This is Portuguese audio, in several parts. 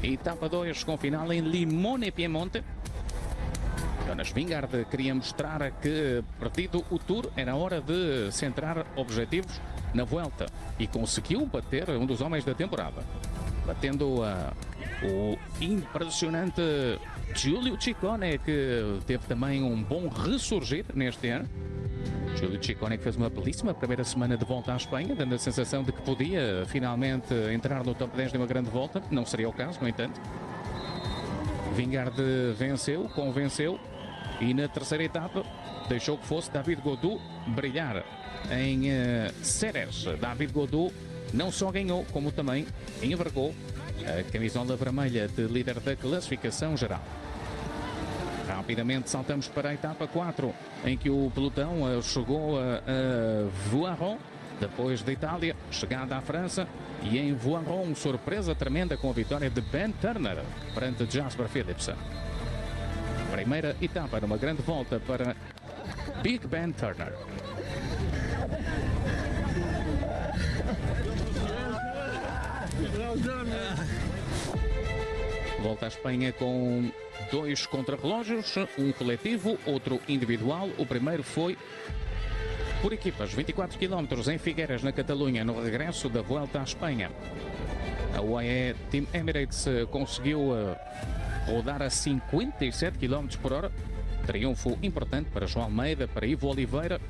Etapa 2 com final em Limone, Piemonte. Jonas Vingegaard queria mostrar que, perdido o Tour, era hora de centrar objetivos na Vuelta e conseguiu bater um dos homens da temporada, batendo o impressionante Giulio Ciccone, que teve também um bom ressurgir neste ano. Giulio Ciccone que fez uma belíssima primeira semana de volta à Espanha, dando a sensação de que podia finalmente entrar no top 10 de uma grande volta. Não seria o caso, no entanto. Vingegaard venceu, convenceu e na terceira etapa deixou que fosse David Gaudu brilhar em Ceres. David Gaudu não só ganhou, como também envergou a camisola vermelha de líder da classificação geral. Rapidamente saltamos para a etapa 4, em que o pelotão chegou a Voiron, depois da Itália, chegada à França, e em Voiron, surpresa tremenda com a vitória de Ben Turner perante Jasper Philipsen. Primeira etapa numa grande volta para Big Ben Turner. Volta à Espanha com 2 contrarrelógios, um coletivo, outro individual. O primeiro foi por equipas, 24 km em Figueras, na Catalunha, no regresso da Vuelta à Espanha. A UAE Team Emirates conseguiu rodar a 57 km por hora. Triunfo importante para João Almeida, para Ivo Oliveira.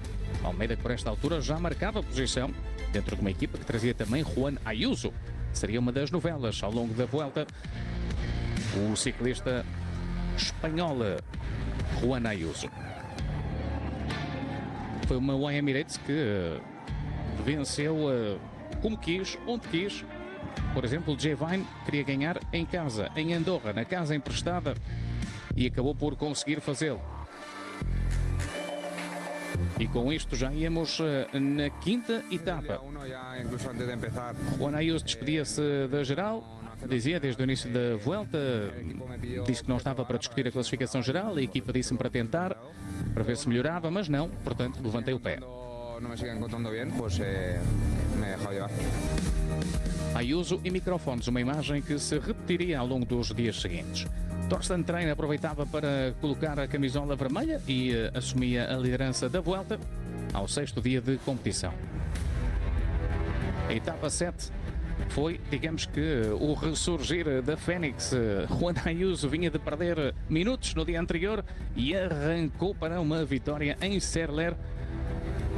Almeida, que por esta altura já marcava posição dentro de uma equipa que trazia também Juan Ayuso. Seria uma das novelas ao longo da Vuelta. O ciclista espanhol Juan Ayuso. Foi uma UAE Emirates que venceu como quis, onde quis. Por exemplo, o Jevine queria ganhar em casa, em Andorra, na casa emprestada, e acabou por conseguir fazê-lo. E com isto já íamos na quinta etapa. Juan Ayuso despedia-se da geral, dizia desde o início da Vuelta, disse que não estava para discutir a classificação geral, a equipa disse-me para tentar, para ver se melhorava, mas não, portanto levantei o pé. Ayuso e microfones, uma imagem que se repetiria ao longo dos dias seguintes. Torsten Trein aproveitava para colocar a camisola vermelha e assumia a liderança da Vuelta ao 6º dia de competição. A etapa 7 foi, digamos que, o ressurgir da Fênix. Juan Ayuso vinha de perder minutos no dia anterior e arrancou para uma vitória em Serler.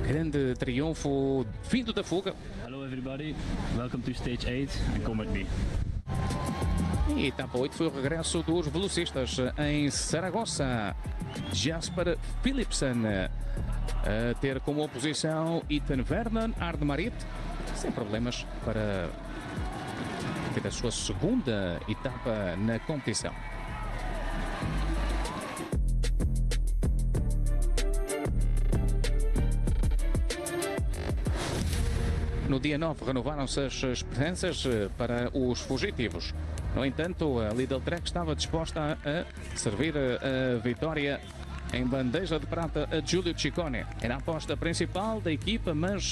Grande triunfo vindo da fuga. Hello everybody, welcome to stage 8 and come with me. E a etapa 8 foi o regresso dos velocistas em Saragossa. Jasper Philipsen a ter como oposição Ethan Vernon, Arne Marit, sem problemas para ter a sua segunda etapa na competição. No dia 9 renovaram-se as esperanças para os fugitivos. No entanto, a Lidl Trek estava disposta a servir a vitória em bandeja de prata a Giulio Ciccone. Era a aposta principal da equipa, mas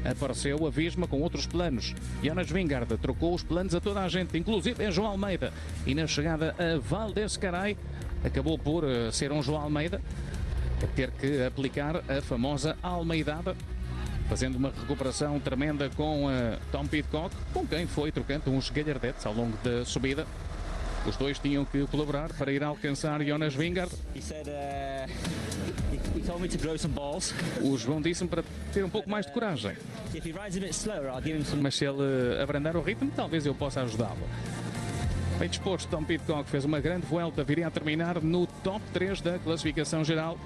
apareceu a Visma com outros planos. Jonas Vingegaard trocou os planos a toda a gente, inclusive a João Almeida. E na chegada a Val d'Escaray, acabou por ser um João Almeida a ter que aplicar a famosa Almeidada, fazendo uma recuperação tremenda com Tom Pidcock, com quem foi trocando uns galhardetes ao longo da subida. Os dois tinham que colaborar para ir alcançar Jonas Vingegaard. O João disse-me para ter um pouco mais de coragem. Mas se ele abrandar o ritmo, talvez eu possa ajudá-lo. Bem disposto, Tom Pidcock fez uma grande Vuelta, viria a terminar no top 3 da classificação geral.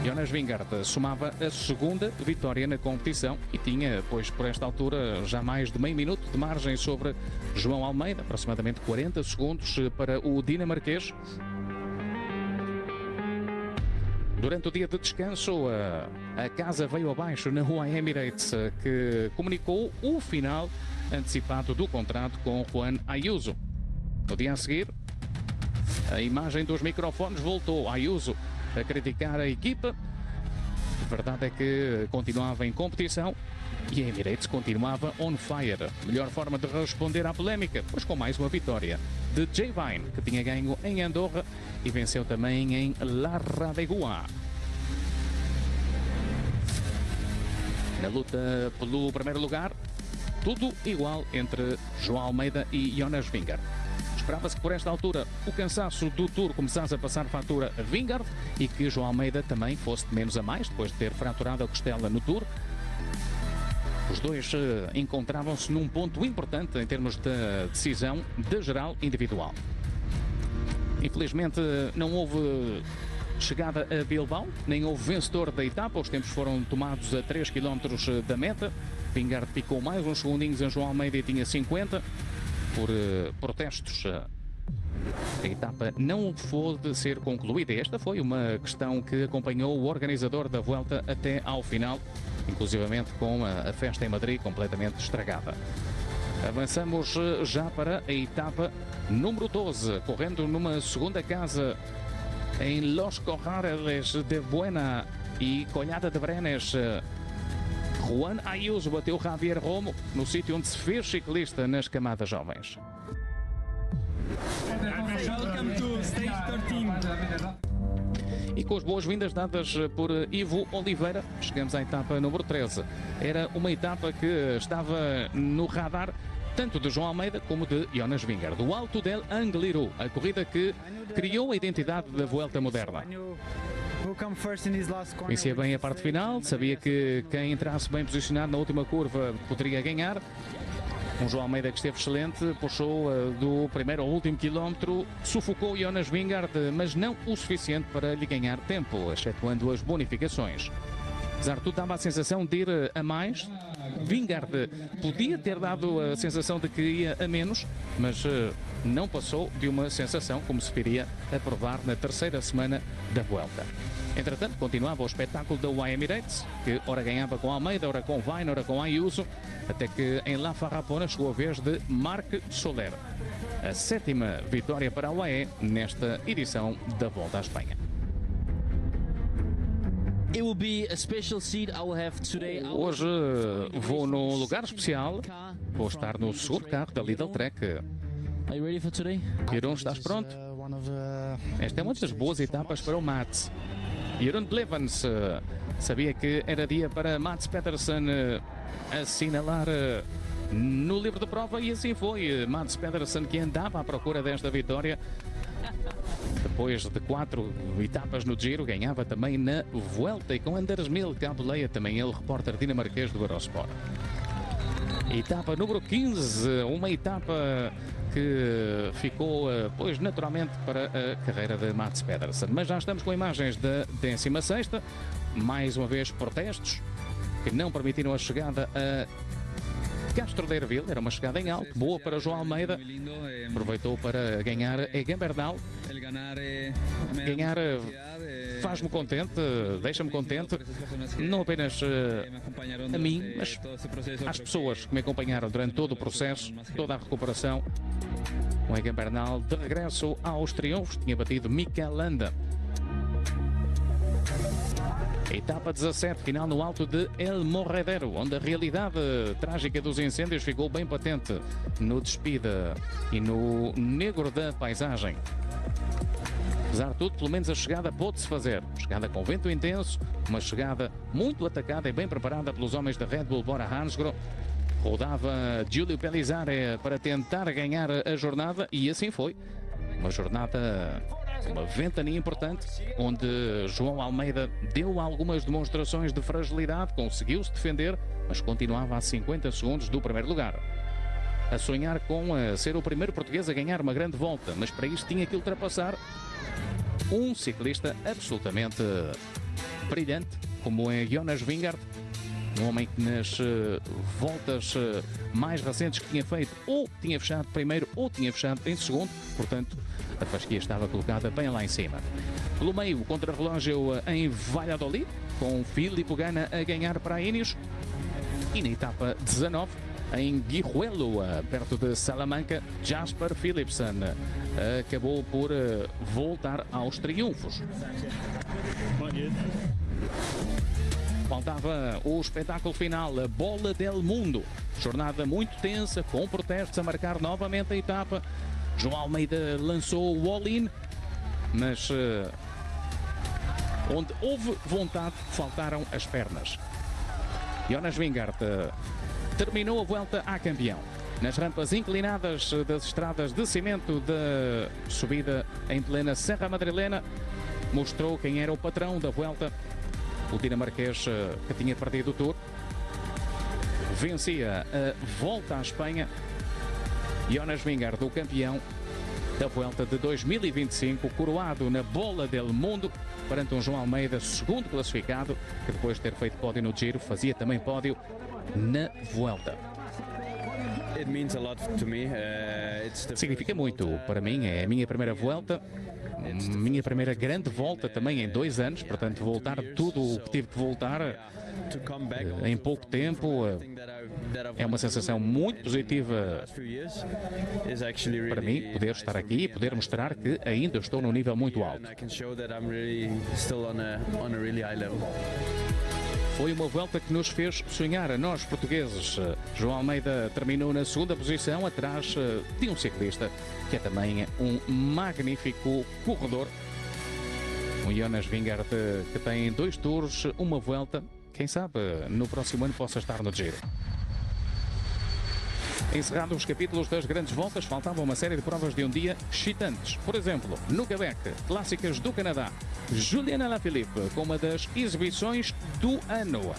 Jonas Vingegaard somava a segunda vitória na competição e tinha, pois por esta altura, já mais de meio minuto de margem sobre João Almeida, aproximadamente 40 segundos para o dinamarquês. Durante o dia de descanso, a casa veio abaixo na UAE Emirates, que comunicou o final antecipado do contrato com Juan Ayuso. No dia a seguir, a imagem dos microfones voltou. Ayuso a criticar a equipa. A verdade é que continuava em competição e a Emirates continuava on fire. Melhor forma de responder à polémica, pois com mais uma vitória de Jay Vine, que tinha ganho em Andorra e venceu também em La Radegua. Na luta pelo primeiro lugar, tudo igual entre João Almeida e Jonas Vingegaard. Esperava-se que por esta altura o cansaço do Tour começasse a passar fatura a Vingegaard e que João Almeida também fosse de menos a mais, depois de ter fraturado a costela no Tour. Os dois encontravam-se num ponto importante em termos de decisão de geral individual. Infelizmente não houve chegada a Bilbao, nem houve vencedor da etapa, os tempos foram tomados a 3 km da meta. Vingegaard picou mais uns segundinhos em João Almeida e tinha 50. Por protestos, a etapa não pôde ser concluída. Esta foi uma questão que acompanhou o organizador da Vuelta até ao final, inclusivamente com a festa em Madrid completamente estragada. Avançamos já para a etapa número 12, correndo numa segunda casa em Los Corrales de Buena e Collada de Brenes. Juan Ayuso bateu Javier Romo no sítio onde se fez ciclista nas camadas jovens. Welcome to stage 13. E com as boas-vindas dadas por Ivo Oliveira, chegamos à etapa número 13. Era uma etapa que estava no radar tanto de João Almeida como de Jonas Vingegaard. Do Alto del Angliru, a corrida que criou a identidade da Vuelta moderna. Conhecia bem a parte final, sabia que quem entrasse bem posicionado na última curva poderia ganhar. Um João Almeida que esteve excelente, puxou do primeiro ao último quilómetro, sufocou Jonas Vingegaard, mas não o suficiente para lhe ganhar tempo, excetuando as bonificações. Apesar de tudo, dava a sensação de ir a mais. Vingegaard podia ter dado a sensação de que ia a menos, mas não passou de uma sensação, como se viria a provar na terceira semana da Vuelta. Entretanto, continuava o espetáculo da UAE Emirates, que ora ganhava com Almeida, ora com Vine, ora com Ayuso, até que em La Farrapona chegou a vez de Marc Soler. A 7ª vitória para a UAE nesta edição da Volta à Espanha. Hoje vou num lugar especial, vou estar no segundo carro da Lidl Trek. Jeroen, estás pronto? Esta é uma das boas etapas para o Mats. Jeroen Blevens sabia que era dia para Mats Pedersen assinalar no livro de prova e assim foi. Mats Pedersen, que andava à procura desta vitória, depois de 4 etapas no Giro, ganhava também na Vuelta e com Anders Milk à boleia, também ele, repórter dinamarquês do Eurosport. Etapa número 15, uma etapa que ficou, pois, naturalmente para a carreira de Mats Pedersen. Mas já estamos com imagens da 16ª, mais uma vez protestos que não permitiram a chegada a Castro de Herville. Era uma chegada em alto, boa para João Almeida, aproveitou para ganhar Egan Bernal. Ganhar faz-me contente, deixa-me contente, não apenas a mim, mas às pessoas que me acompanharam durante todo o processo, toda a recuperação. O Egan Bernal de regresso aos triunfos, tinha batido Mikel Landa. Etapa 17, final no alto de El Morredero, onde a realidade trágica dos incêndios ficou bem patente no despida e no negro da paisagem. Apesar de tudo, pelo menos a chegada pôde-se fazer. Chegada com vento intenso, uma chegada muito atacada e bem preparada pelos homens da Red Bull Bora Hansgrohe. Rodava Giulio Pellizzari para tentar ganhar a jornada e assim foi. Uma jornada, uma ventania importante, onde João Almeida deu algumas demonstrações de fragilidade, conseguiu-se defender, mas continuava a 50 segundos do primeiro lugar. A sonhar com ser o primeiro português a ganhar uma grande volta, mas para isto tinha que ultrapassar um ciclista absolutamente brilhante, como é Jonas Vingegaard, um homem que nas voltas mais recentes que tinha feito, ou tinha fechado primeiro ou tinha fechado em segundo, portanto a fasquia estava colocada bem lá em cima. Pelo meio, o contrarrelógio em Valladolid, com Filippo Ganna a ganhar para a Ineos, e na etapa 19, em Guijuelo, perto de Salamanca, Jasper Philipsen acabou por voltar aos triunfos. Faltava o espetáculo final, a Bola del Mundo. Jornada muito tensa, com protestos a marcar novamente a etapa. João Almeida lançou o all-in, mas onde houve vontade, faltaram as pernas. Jonas Vingegaard terminou a volta a campeão. Nas rampas inclinadas das estradas de cimento da subida em plena Serra Madrilena, mostrou quem era o patrão da volta. O dinamarquês que tinha perdido o Tour vencia a volta à Espanha. Jonas Vingegaard, o campeão da volta de 2025, coroado na Bola del Mundo perante um João Almeida, segundo classificado, que depois de ter feito pódio no Giro, fazia também pódio na volta. Significa muito para mim, é a minha primeira volta, minha primeira grande volta também em 2 anos, portanto voltar tudo o que tive que voltar em pouco tempo é uma sensação muito positiva para mim, poder estar aqui e poder mostrar que ainda estou num nível muito alto. Foi uma volta que nos fez sonhar a nós portugueses. João Almeida terminou na segunda posição, atrás de um ciclista que é também um magnífico corredor. O Jonas Vingegaard, que tem 2 tours, uma volta. Quem sabe no próximo ano possa estar no Giro. Encerrados os capítulos das grandes voltas, faltava uma série de provas de um dia excitantes. Por exemplo, no Quebec, clássicas do Canadá, Julian Alaphilippe com uma das exibições do ano.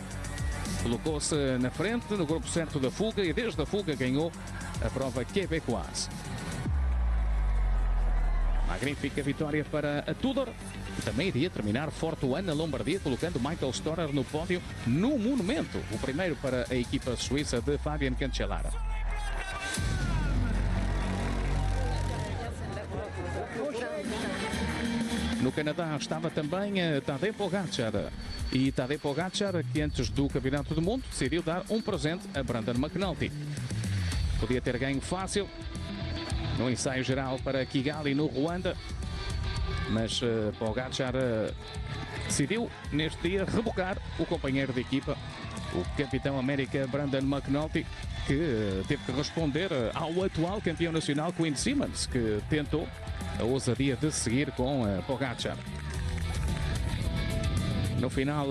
Colocou-se na frente no grupo certo da fuga e desde a fuga ganhou a prova quebecoise. Magnífica vitória para a Tudor, que também iria terminar forte o ano na Lombardia, colocando Michael Storer no pódio no monumento. O primeiro para a equipa suíça de Fabian Cancellara. No Canadá estava também Tadej Pogačar. E Tadej Pogačar, que antes do Campeonato do Mundo decidiu dar um presente a Brandon McNulty. Podia ter ganho fácil no ensaio geral para Kigali, no Ruanda, mas Pogačar decidiu neste dia rebocar o companheiro de equipa, o capitão América Brandon McNulty, que teve que responder ao atual campeão nacional Quinn Simmons, que tentou a ousadia de seguir com Pogačar. No final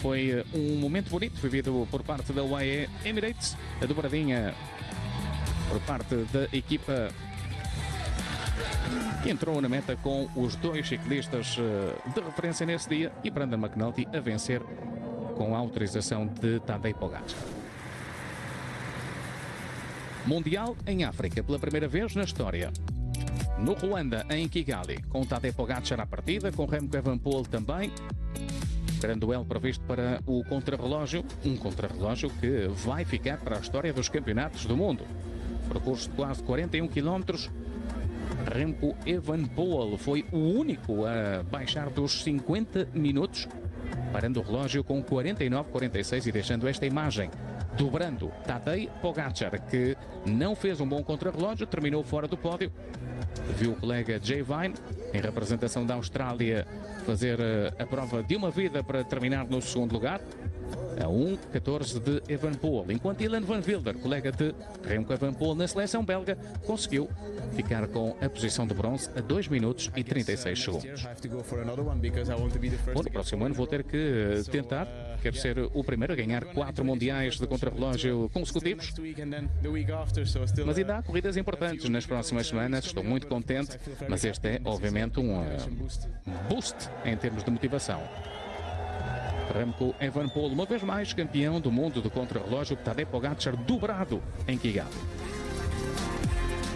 foi um momento bonito vivido por parte da UAE Emirates, a dobradinha por parte da equipa que entrou na meta com os 2 ciclistas de referência nesse dia e Brandon McNulty a vencer com a autorização de Tadej Pogačar. Mundial em África, pela primeira vez na história. No Ruanda, em Kigali, com Tadej Pogačar à partida, com Remco Evenepoel também. Grande duelo previsto para o contrarrelógio, um contrarrelógio que vai ficar para a história dos campeonatos do mundo. Percurso de quase 41 km. Remco Evenepoel foi o único a baixar dos 50 minutos, parando o relógio com 49,46 e deixando esta imagem. Dobrando Tadej Pogačar, que não fez um bom contrarrelógio, terminou fora do pódio. Viu o colega Jay Vine, em representação da Austrália, fazer a prova de uma vida para terminar no segundo lugar, a 1,14 de Evenepoel, enquanto Ilan Van Wilder, colega de Remco Evenepoel na seleção belga, conseguiu ficar com a posição de bronze a 2 minutos e 36 segundos. Bom, no próximo ano vou ter que tentar, quero ser o primeiro a ganhar 4 mundiais de contrarrelógio consecutivos, mas ainda há corridas importantes nas próximas semanas, estou muito contente, mas este é obviamente um boost em termos de motivação. Remco Evenepoel, uma vez mais campeão do mundo de contrarrelógio, Tadej Pogačar dobrado em Kigali.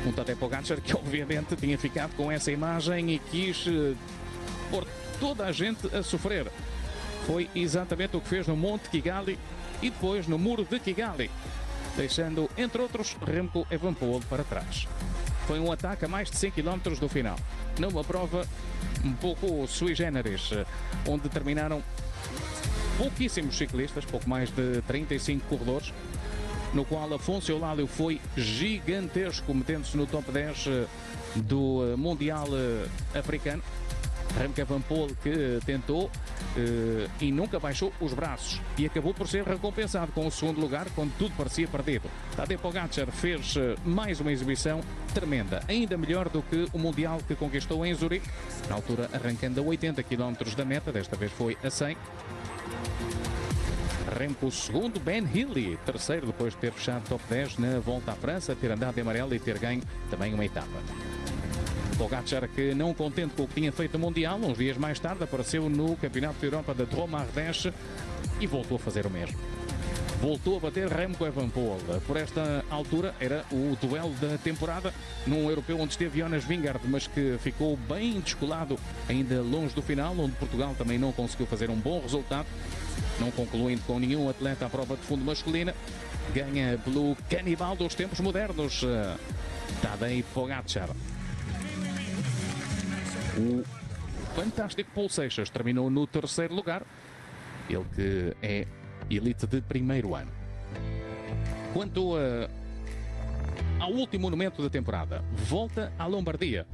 Um Tadej Pogačar que obviamente tinha ficado com essa imagem e quis pôr toda a gente a sofrer. Foi exatamente o que fez no Monte Kigali e depois no Muro de Kigali, deixando, entre outros, Remco Evenepoel para trás. Foi um ataque a mais de 100 km do final, numa prova um pouco sui generis, onde terminaram pouquíssimos ciclistas, pouco mais de 35 corredores, no qual Afonso Eulálio foi gigantesco, metendo-se no top 10 do Mundial Africano. Remco Evenepoel, que tentou e nunca baixou os braços e acabou por ser recompensado com o segundo lugar quando tudo parecia perdido. Tadej Pogačar fez mais uma exibição tremenda, ainda melhor do que o Mundial que conquistou em Zurique, na altura arrancando a 80 km da meta, desta vez foi a 100. Remco segundo, Ben Healy terceiro, depois de ter fechado top 10 na Volta à França, ter andado de amarelo e ter ganho também uma etapa. Pogačar, que não contente com o que tinha feito no Mundial, uns dias mais tarde apareceu no Campeonato da Europa de Dromardèche e voltou a fazer o mesmo. Voltou a bater Remco Evenepoel. Por esta altura era o duelo da temporada num europeu onde esteve Jonas Vingegaard, mas que ficou bem descolado ainda longe do final, onde Portugal também não conseguiu fazer um bom resultado, não concluindo com nenhum atleta a prova de fundo masculina. Ganha pelo canibal dos tempos modernos, Tadej Pogačar. O fantástico Paul Seixas terminou no terceiro lugar, ele que é elite de primeiro ano. Quanto ao último monumento da temporada, volta à Lombardia.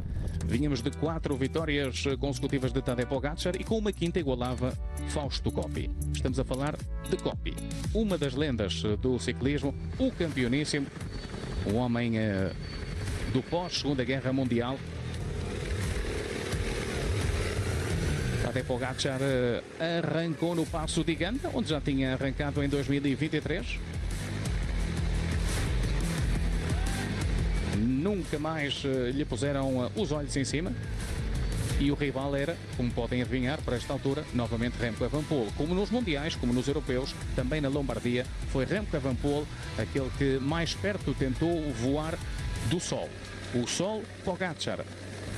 Vínhamos de 4 vitórias consecutivas de Tadej Pogačar e com uma quinta igualava Fausto Coppi. Estamos a falar de Coppi, uma das lendas do ciclismo, o campeoníssimo, o homem do pós-Segunda Guerra Mundial. Tadej Pogačar arrancou no Passo de Ganda, onde já tinha arrancado em 2023. Nunca mais lhe puseram os olhos em cima. E o rival era, como podem adivinhar, para esta altura, novamente Remco Evenepoel. Como nos mundiais, como nos europeus, também na Lombardia, foi Remco Evenepoel aquele que mais perto tentou voar do sol. O sol Pogačar,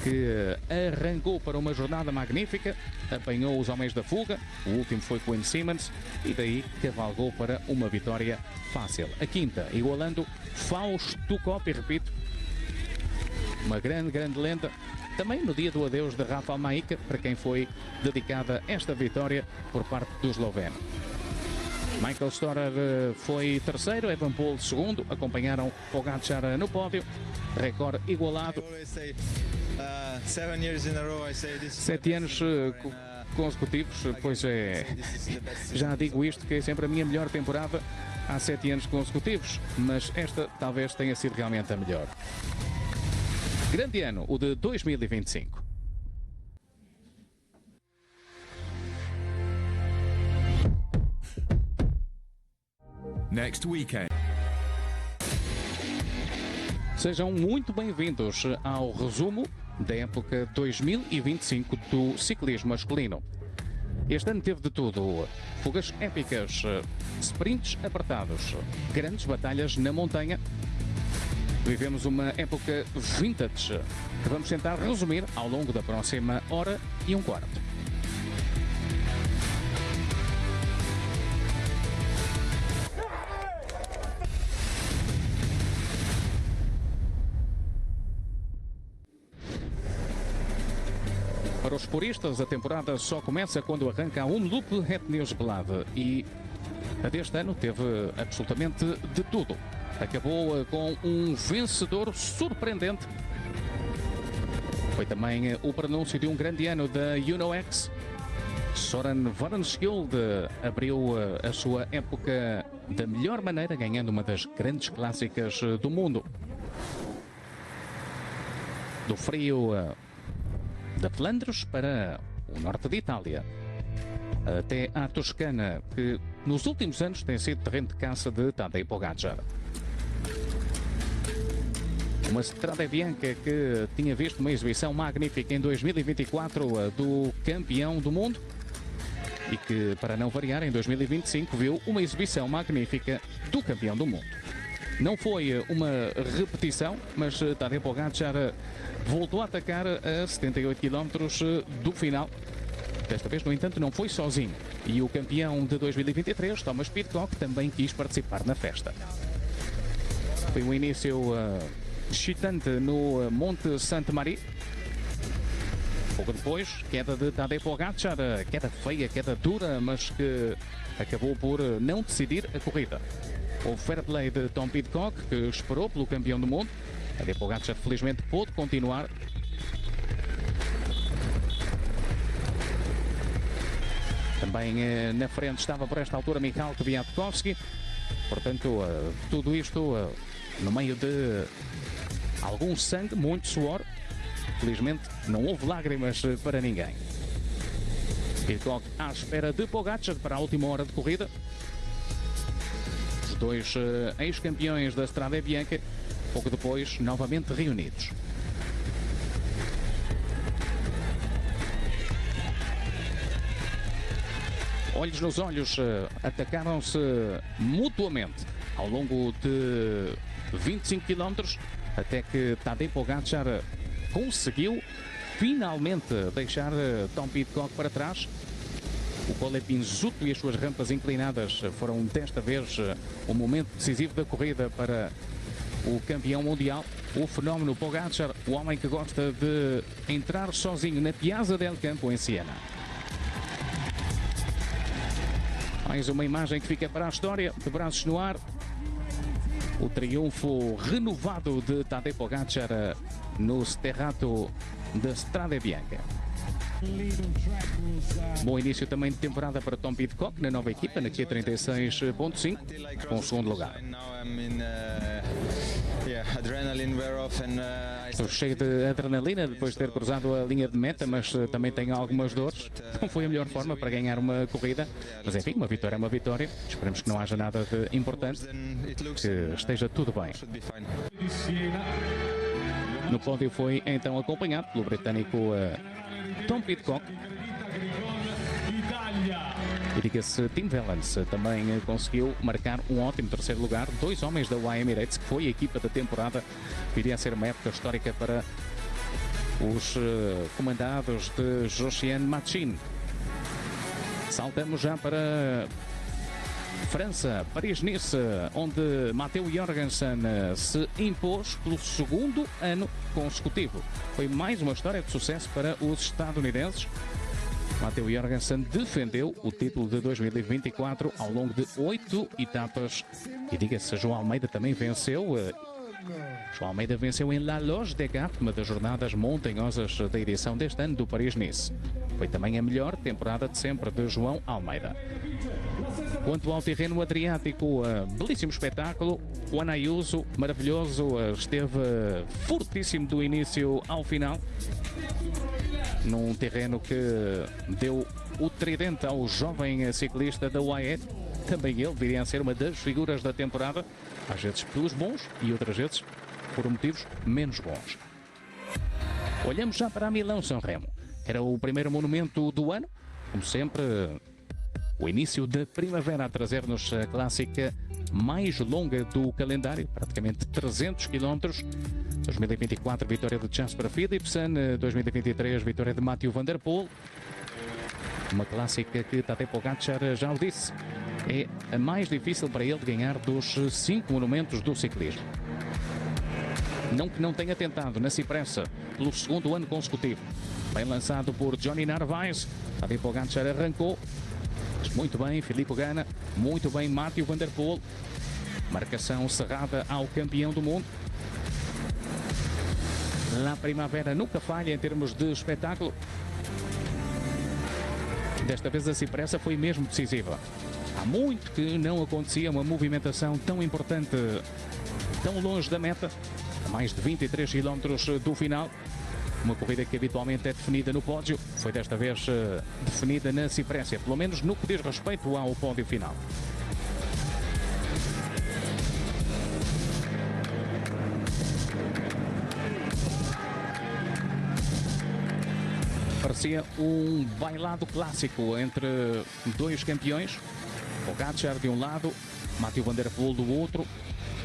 que arrancou para uma jornada magnífica, apanhou os homens da fuga, o último foi Quinn Simmons, e daí cavalgou para uma vitória fácil. A quinta, igualando Fausto Coppi, repito, uma grande lenda, também no dia do adeus de Rafał Majka, para quem foi dedicada esta vitória por parte do esloveno. Michael Storer foi terceiro, Evenepoel segundo, acompanharam Pogačar no pódio, recorde igualado. 7 anos consecutivos, pois é, já digo isto, que é sempre a minha melhor temporada há 7 anos consecutivos, mas esta talvez tenha sido realmente a melhor. Grande ano, o de 2025. Next weekend. Sejam muito bem-vindos ao resumo da época 2025 do ciclismo masculino. Este ano teve de tudo: fugas épicas, sprints apertados, grandes batalhas na montanha. Vivemos uma época vintage que vamos tentar resumir ao longo da próxima hora e um quarto. Para os puristas, a temporada só começa quando arranca a Omloop Het Nieuwsblad e a deste ano teve absolutamente de tudo. Acabou com um vencedor surpreendente. Foi também o prenúncio de um grande ano da UnoX. Soren Varenskjold abriu a sua época da melhor maneira, ganhando uma das grandes clássicas do mundo. Do frio da Flandres para o norte de Itália, até à Toscana, que nos últimos anos tem sido terreno de caça de Tadej Pogačar. Uma Strade Bianca que tinha visto uma exibição magnífica em 2024 do campeão do mundo e que, para não variar, em 2025 viu uma exibição magnífica do campeão do mundo. Não foi uma repetição, mas Tadej Pogačar voltou a atacar a 78 km do final. Desta vez, no entanto, não foi sozinho. E o campeão de 2023, Thomas Pidcock, também quis participar na festa. Foi um início excitante no Monte Sainte-Marie. Pouco depois, queda de Tadej Pogačar, queda feia, queda dura, mas que acabou por não decidir a corrida. O fair play de Tom Pidcock, que esperou pelo campeão do mundo. Tadej Pogačar felizmente pôde continuar. Também na frente estava por esta altura Michał Kwiatkowski. Portanto, tudo isto no meio de algum sangue, muito suor. Felizmente não houve lágrimas para ninguém. Pidcock à espera de Pogačar para a última hora de corrida. Os dois ex-campeões da Strade Bianca, pouco depois, novamente reunidos. Olhos nos olhos, atacaram-se mutuamente ao longo de 25 km, até que Tadej Pogačar conseguiu finalmente deixar Tom Pidcock para trás. O Col Pinzuto e as suas rampas inclinadas foram desta vez o momento decisivo da corrida para o campeão mundial. O fenómeno Pogačar, o homem que gosta de entrar sozinho na Piazza del Campo em Siena. Mais uma imagem que fica para a história, de braços no ar. O triunfo renovado de Tadej Pogačar no Sterrato da Strade Bianca. Bom início também de temporada para Tom Pidcock na nova equipa, na Q36.5, com o segundo lugar. Estou cheio de adrenalina depois de ter cruzado a linha de meta, mas também tenho algumas dores. Não foi a melhor forma para ganhar uma corrida, mas enfim, uma vitória é uma vitória. Esperemos que não haja nada de importante, que esteja tudo bem. No pódio foi então acompanhado pelo britânico Tom Pidcock. E diga-se, Tim Wellens também conseguiu marcar um ótimo terceiro lugar. Dois homens da UAE Emirates, que foi a equipa da temporada. Viria a ser uma época histórica para os comandados de Josiane Machin. Saltamos já para França, Paris-Nice, onde Matteo Jorgensen se impôs pelo segundo ano consecutivo. Foi mais uma história de sucesso para os estadunidenses. Matteo Jorgensen defendeu o título de 2024 ao longo de 8 etapas. E diga-se, João Almeida também venceu. João Almeida venceu em La Loge des Gats, uma das jornadas montanhosas da edição deste ano do Paris-Nice. Foi também a melhor temporada de sempre de João Almeida. Quanto ao terreno adriático, belíssimo espetáculo. O Juan Ayuso, maravilhoso, esteve fortíssimo do início ao final. Num terreno que deu o tridente ao jovem ciclista da UAE. Também ele viria a ser uma das figuras da temporada, às vezes pelos bons e outras vezes por motivos menos bons. Olhamos já para a Milão-San Remo. Era o primeiro monumento do ano, como sempre, o início da primavera a trazer-nos a clássica mais longa do calendário, praticamente 300 km. 2024, vitória de Jasper Philipsen. 2023, vitória de Mathieu van der Poel. Uma clássica que Tadej Pogačar já o disse, é a mais difícil para ele de ganhar dos 5 monumentos do ciclismo. Não que não tenha tentado na Cipressa pelo segundo ano consecutivo. Bem lançado por Johnny Narvaez, Tadej Pogačar arrancou. Muito bem, Filippo Ganna. Muito bem, Mathieu van der Poel. Marcação cerrada ao campeão do mundo. La Primavera nunca falha em termos de espetáculo. Desta vez a Cipressa foi mesmo decisiva. Há muito que não acontecia uma movimentação tão importante, tão longe da meta, a mais de 23 km do final. Uma corrida que habitualmente é definida no pódio, foi desta vez definida na Cipressa, pelo menos no que diz respeito ao pódio final. Parecia um bailado clássico entre dois campeões. Pogačar de um lado, Mathieu van der Poel do outro.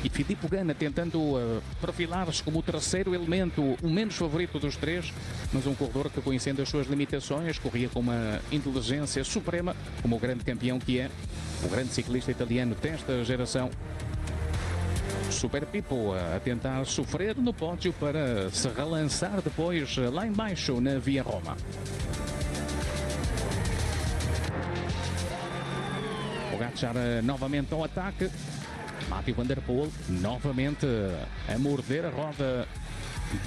E Filippo Ganna tentando perfilar-se como o terceiro elemento, o menos favorito dos três, mas um corredor que, conhecendo as suas limitações, corria com uma inteligência suprema, como o grande campeão que é, o grande ciclista italiano desta geração. Super Pippo a tentar sofrer no pódio para se relançar depois lá embaixo na Via Roma. Pogačar novamente ao ataque. Mathieu van der Poel novamente a morder a roda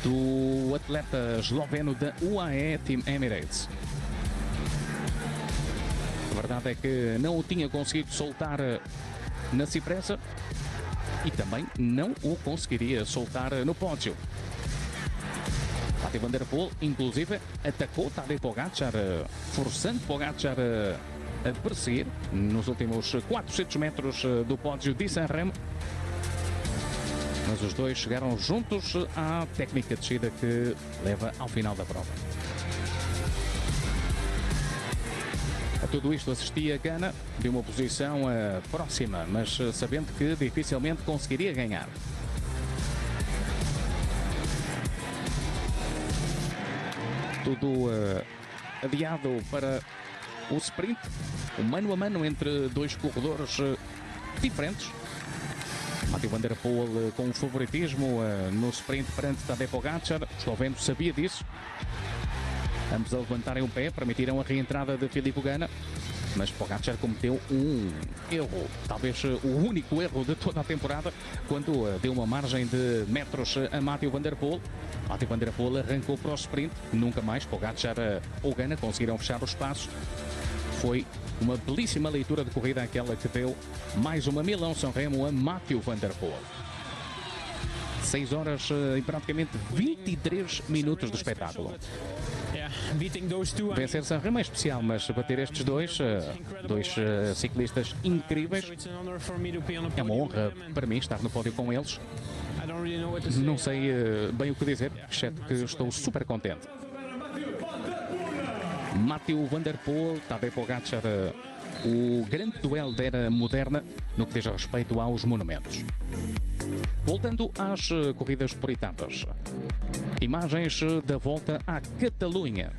do atleta esloveno da UAE Team Emirates. verdade é que não o tinha conseguido soltar na Cipressa e também não o conseguiria soltar no pódio. Matej van der Poel, inclusive, atacou Tadej Pogacar, forçando Pogacar a perseguir nos últimos 400 metros do pódio de Sanremo. Mas os dois chegaram juntos à técnica de descida que leva ao final da prova. A tudo isto assistia Ganna de uma posição próxima, mas sabendo que dificilmente conseguiria ganhar. Tudo adiado para o sprint, um mano a mano entre dois corredores diferentes. Matej van der Poel com um favoritismo no sprint perante Tadej Pogacar. O esloveno sabia disso. Ambos a levantarem o pé permitiram a reentrada de Filippo Ganna, mas Pogacar cometeu um erro, talvez o único erro de toda a temporada, quando deu uma margem de metros a Matej van der Poel. Matej van der Poel arrancou para o sprint, nunca mais Pogacar ou Ganna conseguiram fechar os espaços. Foi uma belíssima leitura de corrida aquela que deu mais uma Milão-Sanremo a Matej van der Poel. 6 horas e praticamente 23 minutos de espetáculo. Vencer Sanremo é especial, mas bater estes dois ciclistas incríveis é uma honra para mim estar no pódio com eles. Não sei bem o que dizer, exceto que estou super contente. Matej van der Poel, Tadej Pogacar, o grande duelo da era moderna no que diz respeito aos monumentos. Voltando às corridas por etapas. Imagens da volta à Catalunha.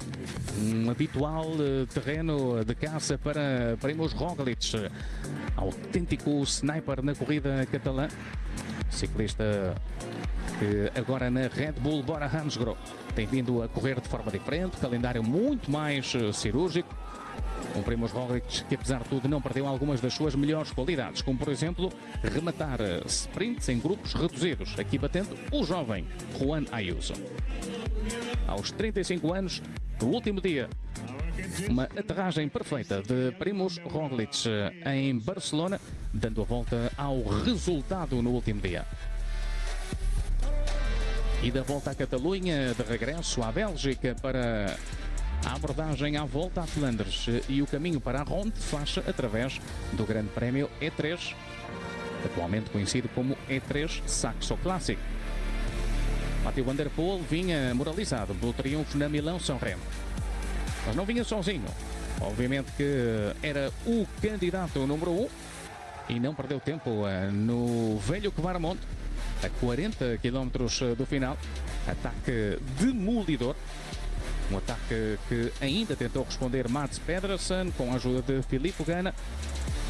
Um habitual terreno de caça para Primož Roglič, autêntico sniper na corrida catalã. Ciclista que agora na Red Bull Bora Hansgrohe tem vindo a correr de forma diferente, calendário muito mais cirúrgico. Um Primož Roglič que, apesar de tudo, não perdeu algumas das suas melhores qualidades, como, por exemplo, rematar sprints em grupos reduzidos, aqui batendo o jovem Juan Ayuso. Aos 35 anos, no último dia, uma aterragem perfeita de Primož Roglič em Barcelona, dando a volta ao resultado no último dia. E da volta à Catalunha, de regresso à Bélgica para a abordagem à volta a Flandres e o caminho para a Ronde faz através do Grande Prémio E3, atualmente conhecido como E3 Saxo Classic. Matej van der Poel vinha moralizado pelo triunfo na Milão-Sanremo, mas não vinha sozinho. Obviamente que era o candidato número 1 e não perdeu tempo no velho Kvarmont, a 40 km do final. Ataque demolidor. Um ataque que ainda tentou responder Mads Pedersen com a ajuda de Filippo Ganna,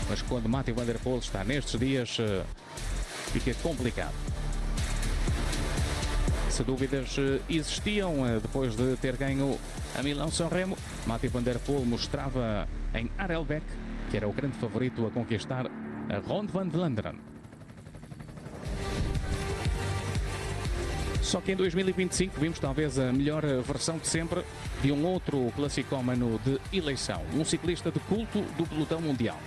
mas quando Matej van der Poel está nestes dias fica complicado. Se dúvidas existiam depois de ter ganho a Milão-Sanremo, Matej van der Poel mostrava em Harelbeke que era o grande favorito a conquistar a Ronde van Vlaanderen. Só que em 2025 vimos talvez a melhor versão de sempre de um outro classicómano de eleição, um ciclista de culto do pelotão mundial.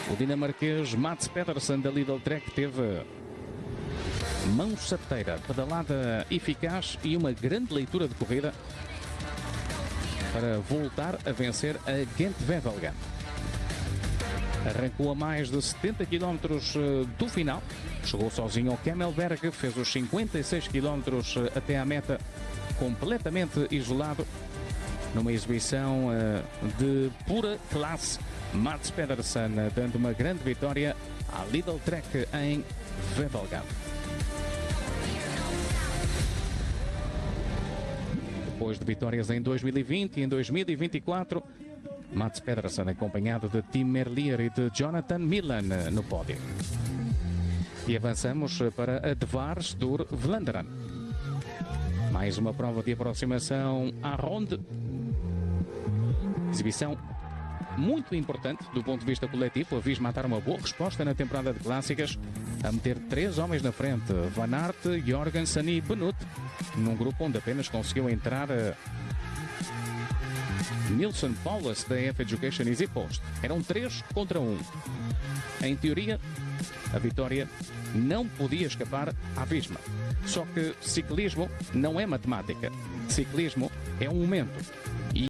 O dinamarquês Mads Pedersen da Lidl Trek teve mão certeira, pedalada eficaz e uma grande leitura de corrida para voltar a vencer a Gent-Wevelgem. Arrancou a mais de 70 km do final, chegou sozinho ao Kemmelberg, fez os 56 km até à meta completamente isolado, numa exibição de pura classe. Mads Pedersen dando uma grande vitória à Lidl Trek em Wevelgem. Depois de vitórias em 2020 e em 2024, Mads Pedersen acompanhado de Tim Merlier e de Jonathan Milan no pódio. E avançamos para a Dvars door Vlaanderen. Mais uma prova de aproximação à Ronde. Exibição muito importante do ponto de vista coletivo. A Visma a dar uma boa resposta na temporada de clássicas, a meter 3 homens na frente, Van Aert, Jorgensen e Benoot, num grupo onde apenas conseguiu entrar Nilson Paulus, da F Education Easy Post. Eram 3 contra 1. Em teoria, a vitória não podia escapar à Visma. Só que ciclismo não é matemática. Ciclismo é um momento.